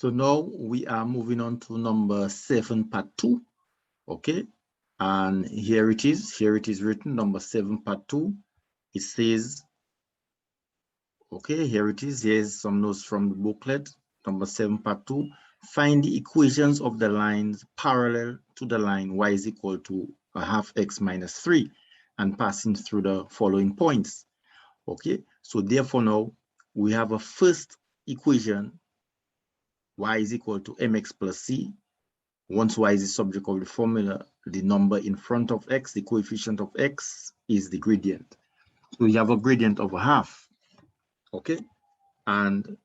So now we are moving on to number 7, part 2. Okay, and here it is. Here it is written, number 7, part 2. It says, okay, here it is. Here's some notes from the booklet. Number 7, part 2. Find the equations of the lines parallel to the line y is equal to a half x minus 3 and passing through the following points. Okay, so therefore now we have a first equation, y is equal to mx plus c. Once y is the subject of the formula, the number in front of x, the coefficient of x, is the gradient. So we have a gradient of a half, okay? And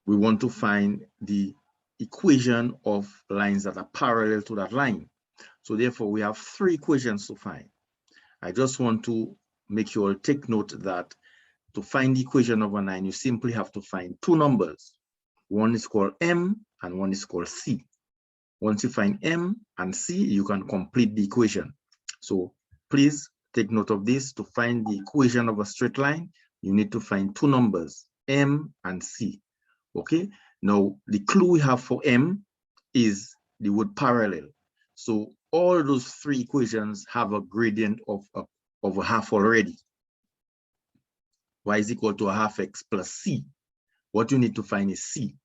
we want to find the equation of lines that are parallel to that line. So therefore, we have 3 equations to find. I just want to make you all take note that to find the equation of a line, you simply have to find 2 numbers. One is called m and one is called c. Once you find m and c, you can complete the equation. So please take note of this. To find the equation of a straight line, you need to find 2 numbers, m and c. Okay, now the clue we have for m is the word parallel. So all those 3 equations have a gradient of a half already. Y is equal to a half x plus c. What you need to find is c.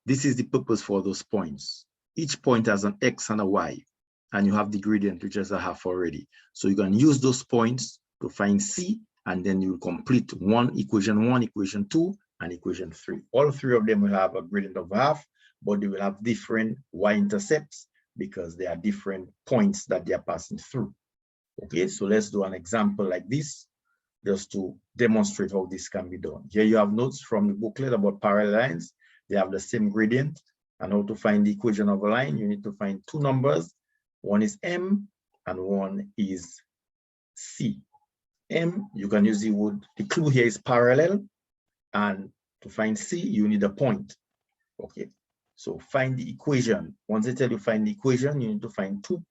This is the purpose for those points. Each point has an x and a y, and you have the gradient, which is a half already. So you can use those points to find c, and then you complete equation 1, equation 2, and equation 3. All 3 of them will have a gradient of half, but they will have different y-intercepts because they are different points that they are passing through. Okay, so let's do an example like this, just to demonstrate how this can be done. Here you have notes from the booklet about parallel lines. They have the same gradient. And how to find the equation of a line, you need to find 2 numbers. One is m and one is c. M, you can use the word, the clue here is parallel. And to find c, you need a point. Okay, so find the equation. Once they tell you find the equation, you need to find 2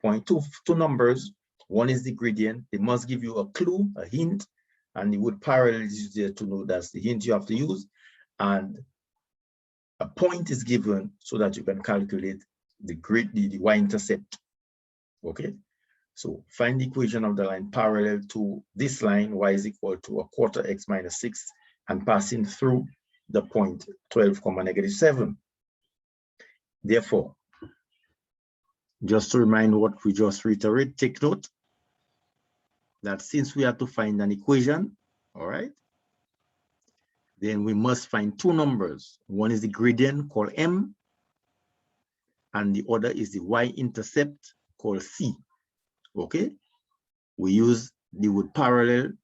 numbers. One is the gradient. They must give you a clue, a hint, and the word parallel is there to know that's the hint you have to use. And a point is given so that you can calculate the y-intercept. Okay, so find the equation of the line parallel to this line, y is equal to a quarter x minus 6, and passing through the point 12, -7. Therefore, just to remind what we just reiterate, take note that since we have to find an equation, all right, then we must find 2 numbers. One is the gradient called m, and the other is the y-intercept called c. Okay, we use the word parallel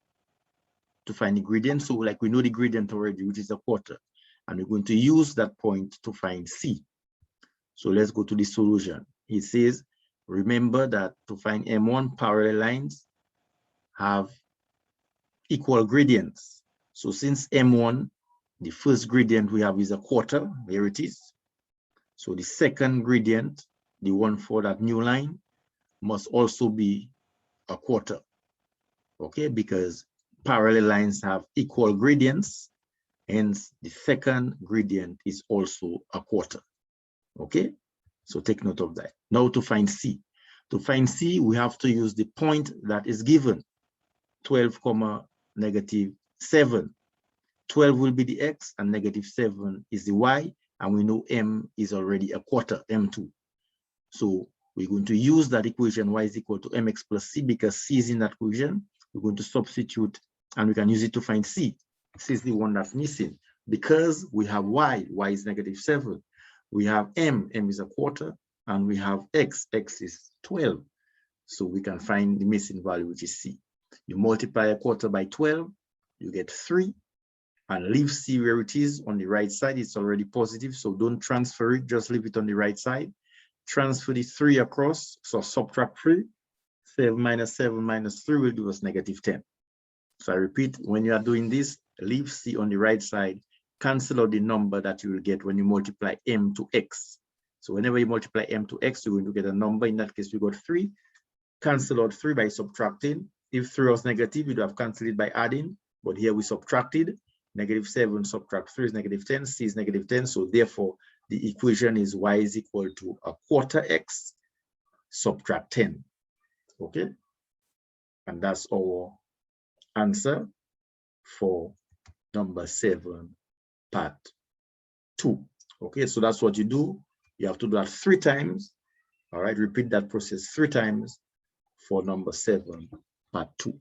to find the gradient. So like we know the gradient already, which is a quarter, and we're going to use that point to find c. So let's go to the solution. It says, remember that to find m1, parallel lines have equal gradients. So since m1, the first gradient we have is a quarter, here it is. So the second gradient, the one for that new line, must also be a quarter. Okay, because parallel lines have equal gradients, hence the second gradient is also a quarter. Okay, so take note of that. Now to find c. To find c, we have to use the point that is given, 12, -7. 12 will be the x and -7 is the y, and we know m is already a quarter, m2. So we're going to use that equation, y is equal to mx plus c, because c is in that equation. We're going to substitute and we can use it to find c. C is the one that's missing. Because we have y is -7. We have m is a quarter, and we have x is 12. So we can find the missing value, which is c. You multiply a quarter by 12, you get 3, and leave c where it is on the right side. It's already positive, so don't transfer it, just leave it on the right side. Transfer the 3 across, so subtract 3. 7 minus 3 will give us -10. So I repeat, when you are doing this, leave c on the right side, cancel out the number that you will get when you multiply m to x. So whenever you multiply m to x, you're going to get a number. In that case, we got 3. Cancel out 3 by subtracting. If 3 was negative, you'd have canceled it by adding, but here we subtracted. -7 subtract 3 is -10, c is -10. So therefore, the equation is y is equal to 1/4 x subtract 10. Okay, and that's our answer for number 7, part 2. Okay, so that's what you do. You have to do that 3 times. All right, repeat that process 3 times for number 7, part 2.